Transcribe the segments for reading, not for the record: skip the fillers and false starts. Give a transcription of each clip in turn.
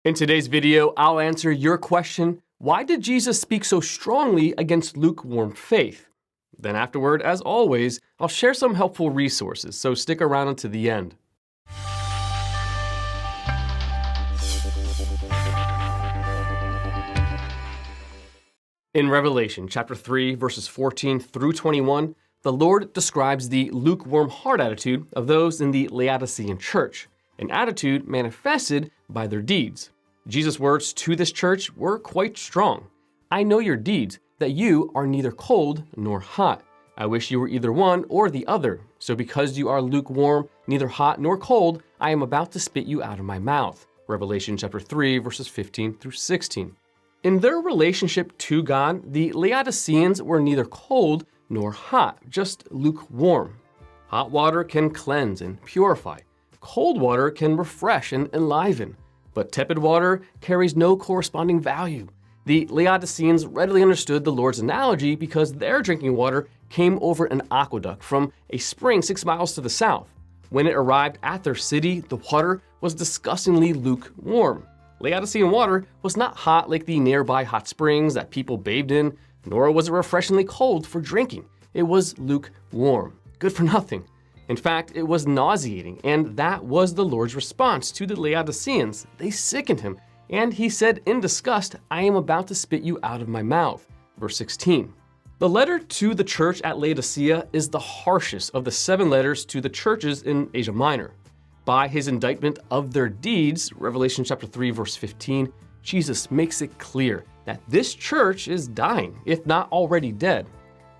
In today's video, I'll answer your question, why did Jesus speak so strongly against lukewarm faith? Then afterward, as always, I'll share some helpful resources, so stick around until the end. In Revelation chapter 3, verses 14 through 21, the Lord describes the lukewarm heart attitude of those in the Laodicean church, an attitude manifested by their deeds. Jesus' words to this church were quite strong. I know your deeds, that you are neither cold nor hot. I wish you were either one or the other. So because you are lukewarm, neither hot nor cold, I am about to spit you out of my mouth. Revelation chapter 3, verses 15 through 16. In their relationship to God, the Laodiceans were neither cold nor hot, just lukewarm. Hot water can cleanse and purify. Cold water can refresh and enliven. But tepid water carries no corresponding value. The Laodiceans readily understood the Lord's analogy because their drinking water came over an aqueduct from a spring 6 miles to the south. When it arrived at their city, the water was disgustingly lukewarm. Laodicean water was not hot like the nearby hot springs that people bathed in, nor was it refreshingly cold for drinking. It was lukewarm, good for nothing. In fact, it was nauseating, and that was the Lord's response to the Laodiceans. They sickened him, and he said in disgust, I am about to spit you out of my mouth. Verse 16. The letter to the church at Laodicea is the harshest of the 7 letters to the churches in Asia Minor. By his indictment of their deeds, Revelation chapter 3, verse 15, Jesus makes it clear that this church is dying, if not already dead.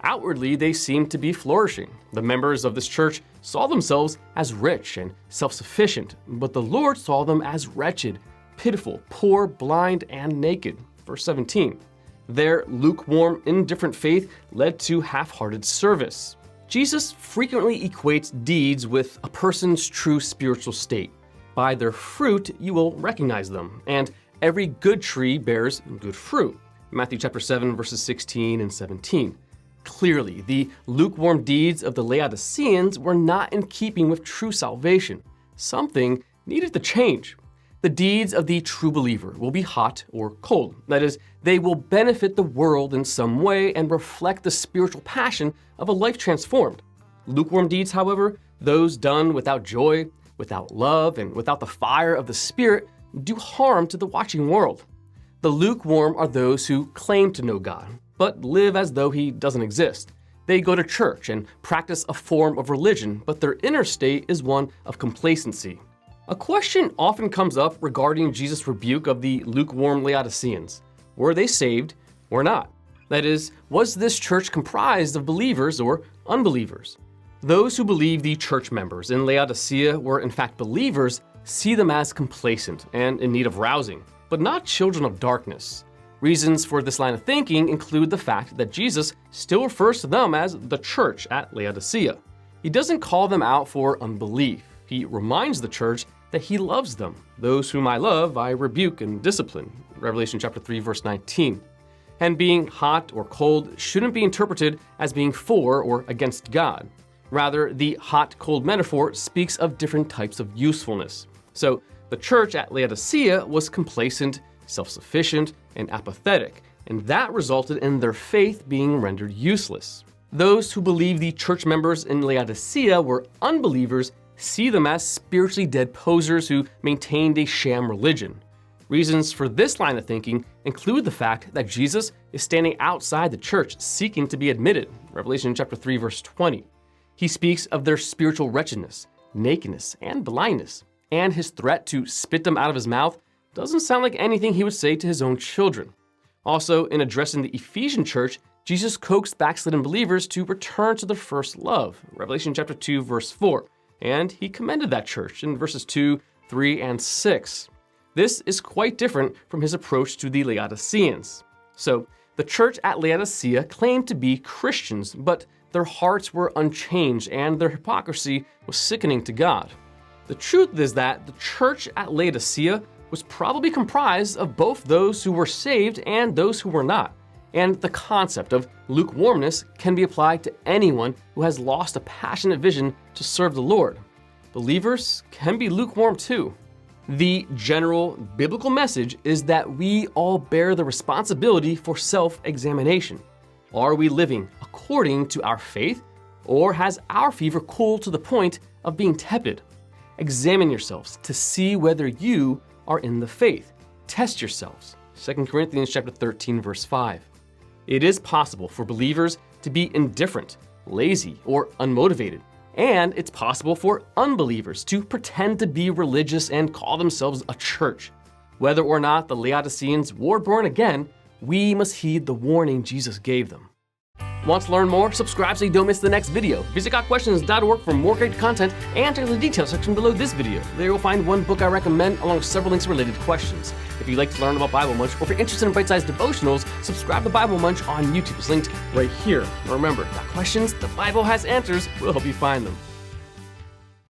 Outwardly, they seemed to be flourishing. The members of this church saw themselves as rich and self-sufficient, but the Lord saw them as wretched, pitiful, poor, blind, and naked. Verse 17. Their lukewarm, indifferent faith led to half-hearted service. Jesus frequently equates deeds with a person's true spiritual state. By their fruit, you will recognize them, and every good tree bears good fruit. Matthew chapter 7, verses 16 and 17. Clearly, the lukewarm deeds of the Laodiceans were not in keeping with true salvation. Something needed to change. The deeds of the true believer will be hot or cold. That is, they will benefit the world in some way and reflect the spiritual passion of a life transformed. Lukewarm deeds, however, those done without joy, without love, and without the fire of the Spirit, do harm to the watching world. The lukewarm are those who claim to know God, but live as though he doesn't exist. They go to church and practice a form of religion, but their inner state is one of complacency. A question often comes up regarding Jesus' rebuke of the lukewarm Laodiceans. Were they saved or not? That is, was this church comprised of believers or unbelievers? Those who believe the church members in Laodicea were in fact believers see them as complacent and in need of rousing, but not children of darkness. Reasons for this line of thinking include the fact that Jesus still refers to them as the church at Laodicea. He doesn't call them out for unbelief. He reminds the church that he loves them. Those whom I love, I rebuke and discipline. Revelation chapter 3, verse 19. And being hot or cold shouldn't be interpreted as being for or against God. Rather, the hot-cold metaphor speaks of different types of usefulness. So, the church at Laodicea was complacent, self-sufficient, and apathetic, and that resulted in their faith being rendered useless. Those who believe the church members in Laodicea were unbelievers see them as spiritually dead posers who maintained a sham religion. Reasons for this line of thinking include the fact that Jesus is standing outside the church seeking to be admitted. Revelation chapter 3, verse 20. He speaks of their spiritual wretchedness, nakedness, and blindness, and his threat to spit them out of his mouth doesn't sound like anything he would say to his own children. Also, in addressing the Ephesian church, Jesus coaxed backslidden believers to return to their first love. Revelation chapter 2, verse 4. And he commended that church in verses 2, 3, and 6. This is quite different from his approach to the Laodiceans. So, the church at Laodicea claimed to be Christians, but their hearts were unchanged and their hypocrisy was sickening to God. The truth is that the church at Laodicea was probably comprised of both those who were saved and those who were not. And the concept of lukewarmness can be applied to anyone who has lost a passionate vision to serve the Lord. Believers can be lukewarm too. The general biblical message is that we all bear the responsibility for self-examination. Are we living according to our faith, or has our fever cooled to the point of being tepid? Examine yourselves to see whether you are in the faith. Test yourselves. 2 Corinthians chapter 13, verse 5. It is possible for believers to be indifferent, lazy, or unmotivated. And it's possible for unbelievers to pretend to be religious and call themselves a church. Whether or not the Laodiceans were born again, we must heed the warning Jesus gave them. Want to learn more? Subscribe so you don't miss the next video. Visit GotQuestions.org for more great content and check the details section below this video. There you'll find one book I recommend along with several links related to questions. If you'd like to learn about Bible Munch, or if you're interested in bite-sized devotionals, subscribe to Bible Munch on YouTube. It's linked right here. And remember, got questions? The Bible has answers. We'll help you find them.